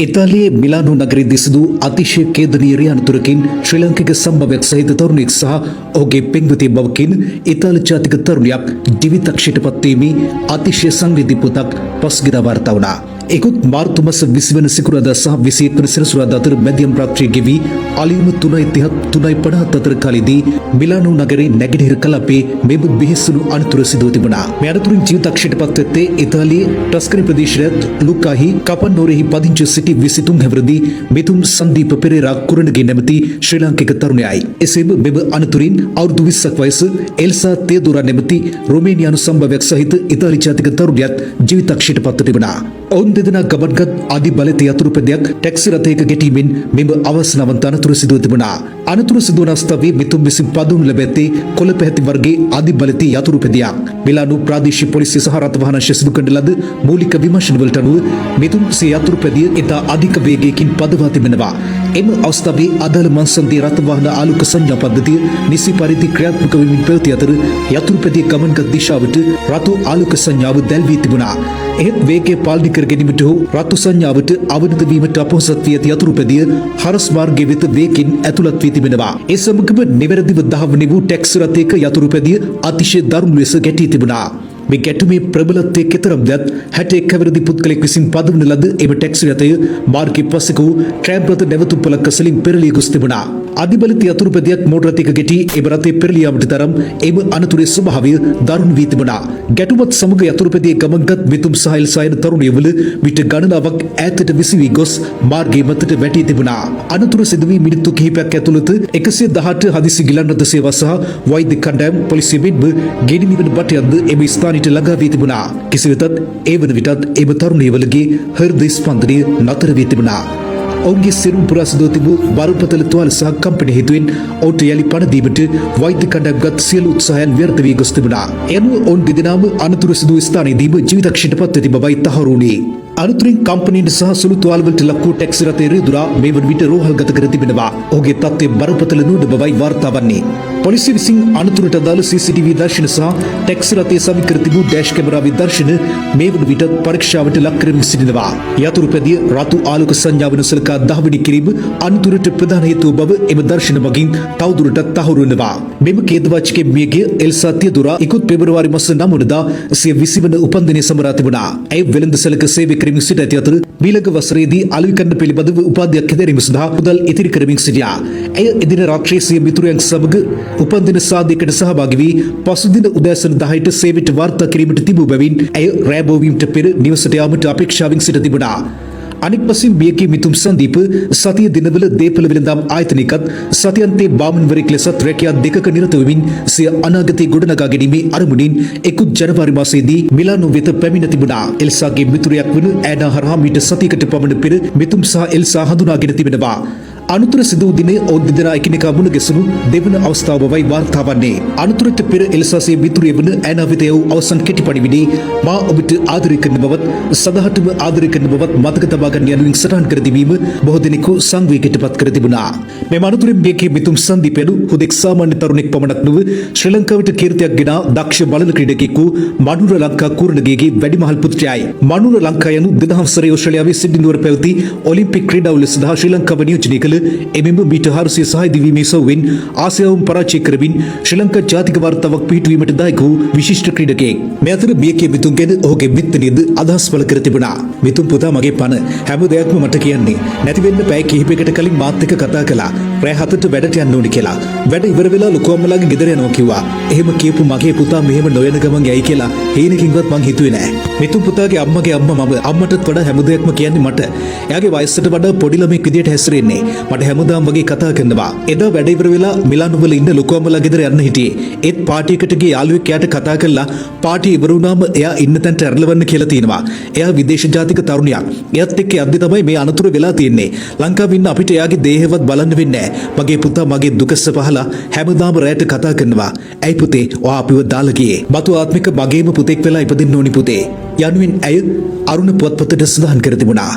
ඉතාලියේ Milano නගරයේදී සිදු අතිශය ඛේදනීය අනතුරකින් ශ්‍රී ලාංකික සම්භවයක් සහිත තරුණයෙක් සහ ඔහුගේ පෙම්වතිය බවකින් ඉතාලි ජාතික තරුණියක් ජීවිතක්ෂයට පත්වීමේ අතිශය සංවේදී පුවතක් පසුගියදා වාර්තා වුණා. එකුත් මාර්තු මාස 20 වන සිකුරාදා සහ 21 වන සෙනසුරාදා අතර මැදියම් රාත්‍රියේ ගෙවි අලුයම 3:30 අතර කාලෙදී මිලානෝ නගරයේ නැගෙනහිර කලාපයේ මෙම බිහිසුණු අනතුර සිදුව තිබුණා. මේ අනතුරින් ජීවිතක්ෂයට පත්වෙත්තේ ඉතාලියේ ටස්කනි ප්‍රදේශයේ ලුකාහි කපන්නෝරෙහි පදිංචි සිටි 23 හැවිරිදි මිතුම් සංදීප පෙරේරා කුරණගේ නැමැති ශ්‍රී ලාංකික තරුණයයි. එසේම මෙම අනතුරින් අවුරුදු 20ක් වයස එල්සා තෙදෝරා නැමැති රොමේනියානු සම්භවයක් සහිත ඉතාලි ජාතික තරුණියත් ජීවිතක්ෂයට පත්ව තිබුණා. ඔවුන් දෙදෙනා ගමන්ගත් අධි බලත යතුරුපැදියක් ටැක්සි රථයක ගැටීමෙන් මෙම අවසනාවන්ත අනතුර සිදුව තිබුණා. අනතුර සිදුවන අවස්ථාවේ මිතුම් විසින් පදුණු ලැබ ඇත්තේ කොළ පැහැති වර්ගයේ අධි බලත යතුරුපැදියක්. මිලානෝ ප්‍රාදේශීය පොලිසිය සහ රථ වාහන ශිෂ්‍ය කරන ලද මූලික විමර්ශනවලට අනුව මිතුම් සිය යතුරුපැදිය ඉතා අධික වේගයකින් පදවා තිබෙනවා. එම අවස්ථාවේ අදාළ මංසන්දී රථ වාහන ආලෝක සංඥා පද්ධතිය නිසි පරිදි ක්‍රියාත්මක වෙමින් පැවති අතර යතුරුපැදිය ගමන්ගත් දිශාවට රතු ආලෝක සංඥාව දැල්වී තිබුණා. එහෙත් වේගය පාලනය කර ගැනීමට හෝ රතු සංඥාවට අවනත වීමට අපොහොසත් වී ඇති යතුරුපැදිය හරස් මාර්ගයේ වෙත වේගයෙන් ඇතුළත් වී තිබෙනවා. ඒ සමගම නිවැරදිව ධාවනය වූ ටැක්සි රථයක යතුරුපැදිය අතිශය දරුණු ලෙස ගැටී තිබුණා. මේ ගැටුමේ ප්‍රබලත්වයේ කෙතරම්දත් 61 හැවිරිදි පුද්ගලෙක් විසින් පදවන ලද එම ටැක්සි රථය මාර්ගයේ පසෙක වූ ට්‍රෑම් රථ නැවතුම් පොලක් අසලින් පෙරළී ගොස් තිබුණා. අධිබලිත යතුරුපැදියක් මෝටර රථයක ගැටී එම රථය පෙරළී යාමට තරම් එම අනතුරේ ස්වභාවය දරුණු වී තිබුණා. ගැටුමත් සමග යතුරුපැදියේ ගමන්ගත් මිතුම් සහ එල්සා යන තරුණියවල විට ගණනාවක් ඈතට විසි වී ගොස් මාර්ගයේ මතට වැටී තිබුණා. අනතුර සිදු වී මිනිත්තු කිහිපයක් ඇතුළත 118 හදිසි ගිලන් රථ සේවා සහ වෛද්‍ය කණ්ඩායම් පොලිසිය මෙන්ම ගෙඩි නිවන බටයන්ද එම ස්ථානයට ළඟා වී තිබුණා. කෙසේ වෙතත් ඒ වන විටත් එම තරුණියවලගේ හෘද ස්පන්දනය නතර වී තිබුණා. ඔවුන්ගේ සිරුම් පුරා සිදුව තිබූ බරපතල තුවාල සහ කම්පන හේතුවෙන් ඔවුන්ට යලි පණ දීමට වෛද්‍ය කණ්ඩායම් ගත් සියලු උත්සාහයන් ව්‍යර්ථ වී ගොස් තිබුණා. එනුව ඔවුන් දෙදෙනාම අනතුර සිදු ස්ථානයේදීම ජීවිතක්ෂයට පත්ව ඇති බවයි තහවුරු වුණේ. අනතුරින් කම්පනීන්ට සහ සුළු තුවාලවලට ලක් වූ ටැක්සි රථය රියදුරා මේ වන විට රෝහල්ගත කර තිබෙනවා. ඔහුගේ තත්ත්වය බරපතල නොවන බවයි වාර්තා වන්නේ. පොලිසිය විසින් අනතුරට අදාළ CCTV දර්ශන සහ ටැක්සි රථයේ සමීප කර තිබූ ඩෑෂ් කැමරාවේ දර්ශන මේ වන විට පරීක්ෂාවට ලක් කරමින් සිටිනවා. යතුරුපැදිය රතු ආලෝක සංඥාව නොසලකා ධාවනය කිරීම අනතුරට ප්‍රධාන හේතුව බව එම දර්ශන මගින් තවදුරටත් තහවුරු වෙනවා. මෙම ඛේදවාචකයේ මියගිය එල්සා තියදුරා ඉකුත් පෙබරවාරි මාස 9 වෙනිදා සිය 20 වන උපන්දිනය සමරා තිබුණා. ඇය වෙළඳසැලක සේවය කරමින් සිට ඇති අතර මීළඟ වසරේදී අලුවිකරණ පිළිබඳව උපාධියක් හැදෑරීම සඳහා මුදල් ඉතිරි කරමින් සිටියා. ඇය එදින රාත්‍රියේ සිය මිතුරයන් සමග උපන්දින සාදයකට සහභාගී වී පසුදින උදෑසන 10ට සේවයට වාර්තා කිරීමට තිබූ බැවින් ඇය රෑබෝවීමට පෙර නිවසට යාමට අපේක්ෂාවෙන් සිට තිබුණා. අනෙක් පසින් මියගිය මිතුම් සංදීප සතිය දිනවල දේපළ වෙළඳාම් ආයතනයකත් සතියන්තයේ බාමන්වරයෙක් ලෙසත් රැකියා දෙකක නිරත වෙමින් සිය අනාගතය ගොඩනගා ගැනීමේ අරමුණින් එකුත් ජනවාරි මාසයේදී මිලානෝ වෙත පැමිණ තිබුණා. එල්සාගේ මිතුරයක් වන ඇනා හරහා මීට සතියකට පමණ පෙර මිතුම් සහ එල්සා හඳුනාගෙන තිබෙනවා. අනතුර සිදු වූ දිනේ ඔවුන් දෙදෙනා එකිනෙකා මුණ ගැසුණු දෙවන අවස්ථාව බවයි වාර්තා වන්නේ. අනතුරට පෙර එල්සාසේ මිතුරිය වන ඇනා වෙත වූ අවසන් කෙටි පණිවිඩේ මා ඔබට ආදරය කරන බවත් සදහටම ආදරය කරන බවත් මතක තබා ගන්න යනුවෙන් සටහන් කර තිබීම බොහෝ දෙනෙකු සංවේගයට පත් කර තිබුණා. මෙම අනතුරින් මියගිය මිතුම් සංදීපයනු හුදෙක් සාමාන්‍ය තරුණෙක් පමණක් නොව ශ්‍රී ලංකාවට කීර්තියක් ගෙනා දක්ෂ බලල ක්‍රීඩකයෙකු මනුර ලංකා කුරණගේගේ වැඩිමහල් පුත්‍රයයි. මනුර ලංකා යනු 2000 වසරේ ඕස්ට්‍රේලියාවේ සිඩ්නි නුවර පැවති ඔලිම්පික් ක්‍රීඩාවල සඳහා ශ්‍රී ලංකාව නියෝජනය කළ එමෙන්ම මීට 400 සහාය දිවීමේ සොවෙන් ආසියාවම පරාජය කරමින් ශ්‍රී ලංකා ජාතික වාර්තාවක් පිහිටුවීමට දායක වූ විශිෂ්ට ක්‍රීඩකයෙක්. මේ අතර මියගිය මිතුම් ගැන ඔහුගේ මිත්තණියද අදහස් පළ කර තිබුණා. මිතුම් පුතා මගේ පණ හැම දෙයක්ම මට කියන්නේ. නැති වෙන්න පැය කිහිපයකට කලින් මාත් එක්ක කතා කළා. රෑ 7ට වැඩට යන්න ඕනි කියලා. වැඩ ඉවර වෙලා ලොකු අම්මලාගේ ගෙදර යනවා කිව්වා. එහෙම කියපු මගේ පුතා මෙහෙම නොයන ගමන් යයි කියලා හේනකින්වත් මං හිතුවේ නෑ. මිතුම් පුතාගේ අම්මගේ අම්මා මම අම්මටත් වඩා හැම දෙයක්ම කියන්නේ මට. එයාගේ වයසට වඩා පොඩි ළමෙක් විදියට හැසිරෙන්නේ. මට හැමදාම වගේ කතා කරනවා. එදා වැඩ ඉවර වෙලා මිලානෝ වල ඉන්න ලොකු අම්මලා ගෙදර යන්න හිටියේ. ඒත් පාටියකට ගිය යාළුවෙක් එයාට කතා කළා පාටිය ඉවර වුණාම එයා ඉන්න තැනට ඇරලවන්න කියලා තියෙනවා. එයා විදේශ ජාතික තරුණියක්. එයාත් එක්ක යද්දි තමයි මේ අනතුර වෙලා තියෙන්නේ. ලංකාවේ ඉන්න අපිට එයාගේ දේහවත් බලන්න වෙන්නේ නැහැ. මගේ පුතා මගේ දුකස්ස පහලා හැමදාම රැයට කතා කරනවා. ඇයි පුතේ ඔයා අපිව දාලා ගියේ? බතු ආත්මික මගේම පුතෙක් වෙලා ඉපදින්න ඕනි පුතේ. යනුවෙන් ඇය අරුණ පුවත්පතට සඳහන් කර තිබුණා.